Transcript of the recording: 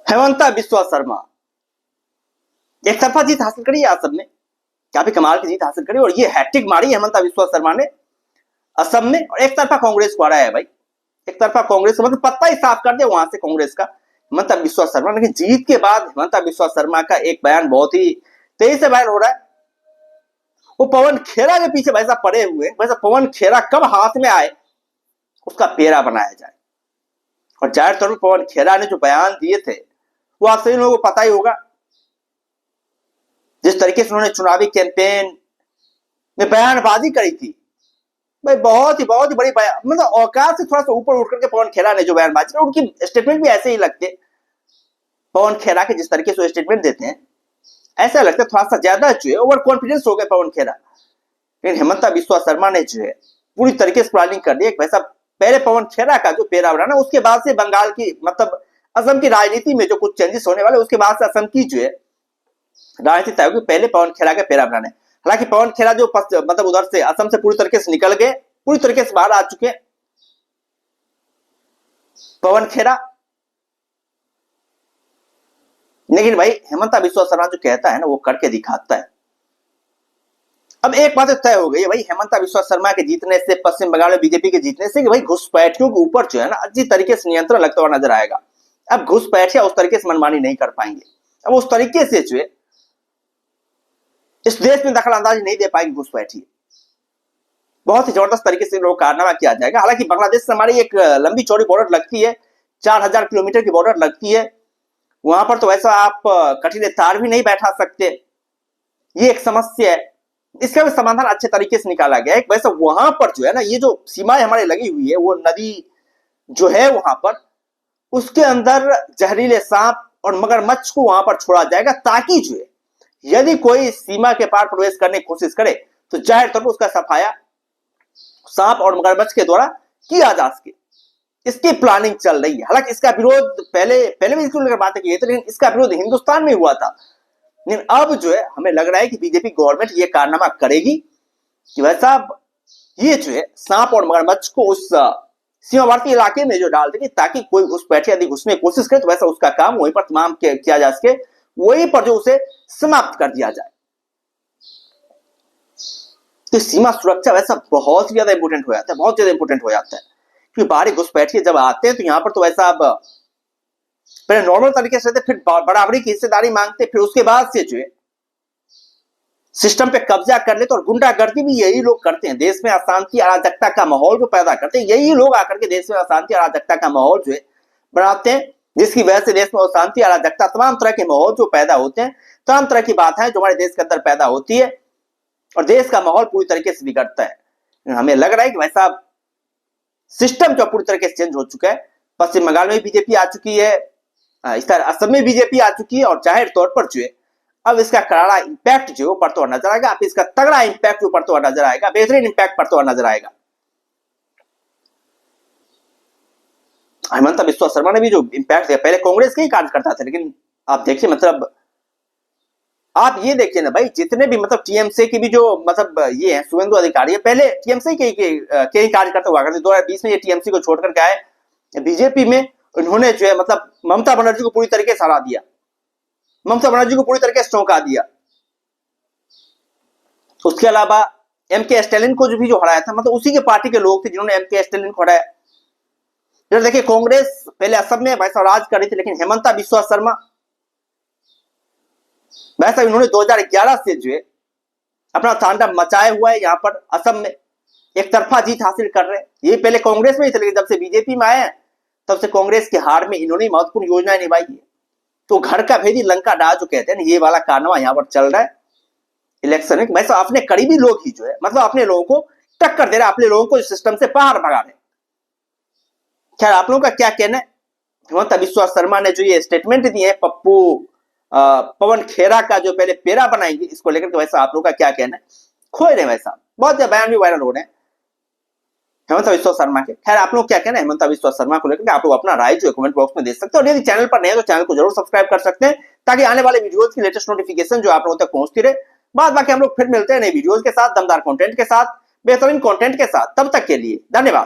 हेमंता बिस्वा शर्मा एक तरफा जीत हासिल करी है असम में, काफी कमाल की जीत हासिल करी और ये हैट्रिक मारी हेमंता बिस्वा शर्मा ने असम में। और एक तरफा कांग्रेस को हराया है भाई, एक तरफा कांग्रेस मतलब पत्ता ही साफ कर दिया वहां से कांग्रेस का हेमंता बिस्वा शर्मा। लेकिन जीत के बाद हेमंता बिस्वा शर्मा का एक बयान बहुत ही तेजी से वायरल हो रहा है। वो पवन खेरा के पीछे वैसा पड़े हुए, वैसा पवन खेरा कब हाथ में आए उसका पेड़ा बनाया जाए। और जाहिर तौर पर पवन खेरा ने जो बयान दिए थे वो आप सभी लोगों को पता ही होगा। जिस तरीके से उन्होंने चुनावी कैंपेन में बयानबाजी करी थी भाई, बहुत ही बड़ी बयान, मतलब औकात से थोड़ा सा ऊपर उठ करके पवन खेरा ने जो बयानबाजी की, उनकी स्टेटमेंट भी ऐसे ही लगते। पवन खेरा के जिस तरीके से स्टेटमेंट देते हैं ऐसा लगता है थोड़ा सा ज्यादा जो है ओवर कॉन्फिडेंस हो गए पवन खेरा। लेकिन हेमंता बिस्वा शर्मा ने जो है पूरी तरीके से प्लानिंग कर दी। वैसा पहले पवन खेरा का जो पेड़ा बनाना, उसके बाद से बंगाल की मतलब असम की राजनीति में जो कुछ चेंजेस होने वाले, उसके बाद से असम की जो है राजनीति तय होगी। पहले पवन खेरा का पेड़ा बनाने, हालांकि पवन खेरा जो मतलब उधर से असम से पूरी तरीके से निकल गए, पूरी तरीके से बाहर आ चुके पवन खेरा। लेकिन भाई हेमंता बिस्वा शर्मा जो कहता है ना वो करके दिखाता है। अब एक बात तय हो गई है भाई हेमंता बिस्वा शर्मा के जीतने से, पश्चिम बंगाल में बीजेपी के जीतने से, कि भाई घुसपैठियों के ऊपर जो है ना अच्छी तरीके से नियंत्रण लगता हुआ नजर आएगा। अब घुसपैठिया उस तरीके से मनमानी नहीं कर पाएंगे, अब उस तरीके से जो है इस देश में दखल अंदाजी नहीं दे पाएंगे घुसपैठिए। बहुत ही जबरदस्त तरीके से लोग कारनामा किया जाएगा। हालांकि बांग्लादेश से हमारी एक लंबी चौड़ी बॉर्डर लगती है, 4000 किलोमीटर की बॉर्डर लगती है। वहां पर तो वैसा आप कठिन तार भी नहीं बैठा सकते, ये एक समस्या है। इसका भी समाधान अच्छे तरीके से निकाला गया है। वैसे वहां पर जो है ना ये जो सीमाएं हमारी लगी हुई है, वो नदी जो है वहां पर, उसके अंदर जहरीले सांप और मगरमच्छ को वहां पर छोड़ा जाएगा, ताकि जो है यदि कोई सीमा के पार प्रवेश करने की कोशिश करे तो जाहिर तौर पर उसका सफाया सांप और मगरमच्छ के द्वारा किया जा सके। इसकी प्लानिंग चल रही है। हालांकि इसका विरोध पहले भी इसको लेकर बातें की थी, लेकिन इसका विरोध हिंदुस्तान में हुआ था। लेकिन अब जो है हमें लग रहा है कि बीजेपी गवर्नमेंट ये कारनामा करेगी कि वैसा ये जो है सांप और मगरमच्छ को उस सीमावर्ती इलाके में जो डाल देगी, ताकि कोई घुसपैठिया यदि घुसने की कोशिश करे तो वैसा उसका काम वहीं पर तमाम किया जा सके, वहीं पर जो उसे समाप्त कर दिया जाए। तो सीमा सुरक्षा वैसा बहुत ज्यादा इंपोर्टेंट हो जाता है, बहुत ज्यादा इंपोर्टेंट हो जाता है। क्योंकि बाहरी घुसपैठिए जब आते हैं तो यहाँ पर तो वैसा अब पहले नॉर्मल तरीके से फिर बराबरी की हिस्सेदारी मांगते, फिर उसके बाद से जो है सिस्टम पे कब्जा कर लेते। और गुंडागर्दी भी यही लोग करते हैं, देश में अशांति अराजकता का माहौल जो पैदा करते हैं, यही लोग आकर के देश में अशांति अराजकता का माहौल जो है बनाते हैं, जिसकी वजह से देश में अशांति अराजकता तमाम तरह के माहौल जो पैदा होते हैं, तमाम तरह की बाधाएं जो हमारे देश के अंदर पैदा होती है और देश का माहौल पूरी तरीके से बिगड़ता है। हमें लग रहा है कि वैसा सिस्टम जो पूरी तरीके से चेंज हो चुका है। पश्चिम बंगाल में बीजेपी आ चुकी है, इस तरह असम में बीजेपी आ चुकी है, और जाहिर तौर पर जो है अब इसका करारा इंपैक्ट जो पड़ता हुआ नजर आएगा। अब इसका तगड़ा इंपैक्ट जो पड़ता हुआ नजर आएगा, बेहतरीन इंपैक्ट पड़ता हुआ नजर आएगा। हेमंता बिस्वा शर्मा ने भी जो इंपैक्ट दिया, पहले कांग्रेस के ही कार्यकर्ता थे, लेकिन आप देखिए मतलब आप ये देखिए ना भाई, जितने भी मतलब टीएमसी की भी जो मतलब ये है शुभेंदु अधिकारी है, पहले टीएमसी के ही कार्यकर्ता हुआ करते। 2020 में ये टीएमसी को छोड़ करके आए बीजेपी में। उन्होंने जो है मतलब ममता बनर्जी को पूरी तरीके से हरा दिया, ममता बनर्जी को पूरी तरीके से चौंका दिया। उसके अलावा एमके स्टैलिन को जो भी जो हराया था, मतलब उसी के पार्टी के लोग थे जिन्होंने एमके स्टैलिन को हराया। जब देखिए कांग्रेस पहले असम में वैसा राज कर रही थी, लेकिन हेमंता बिस्वा शर्मा वैसा उन्होंने 2011 से जो है अपना तांडव मचाया हुआ है। यहाँ पर असम में एक तरफा जीत हासिल कर रहे हैं। ये पहले कांग्रेस में ही थे, लेकिन जब से बीजेपी में आए हैं तब से कांग्रेस की हार में इन्होंने महत्वपूर्ण योजनाएं निभाई है। तो घर का भेदी लंका डा जो कहते हैं ना, ये वाला कारनामा यहाँ पर चल रहा है इलेक्शन में। वैसा अपने करीबी लोग ही जो है मतलब अपने लोगों को टक्कर दे रहे हैं, अपने लोगों को सिस्टम से बाहर भगा रहे हैं। खैर आप लोगों का क्या कहना है? हेमंता बिस्वा शर्मा ने जो ये स्टेटमेंट दिए हैं पवन खेरा का जो पहले पेड़ा बनाएंगे, इसको लेकर के वैसा आप लोगों का क्या कहना है? खोए रहे वैसा बहुत बयान भी वायरल हो रहे हैं हेमंता बिस्वा शर्मा के। खैर आप लोग क्या कहना है हेमंता बिस्वा शर्मा को लेकर? आप लोग अपना राय जो है कमेंट बॉक्स में दे सकते हैं। और यदि चैनल पर नए तो चैनल को जरूर सब्सक्राइब कर सकते हैं, ताकि आने वाले वीडियोस की लेटेस्ट नोटिफिकेशन जो आप लोगों तक पहुंचती रहे। बाद बाकी हम लोग फिर मिलते हैं नए वीडियोस के साथ, दमदार कंटेंट के साथ, बेहतरीन कंटेंट के साथ। तब तक के लिए धन्यवाद।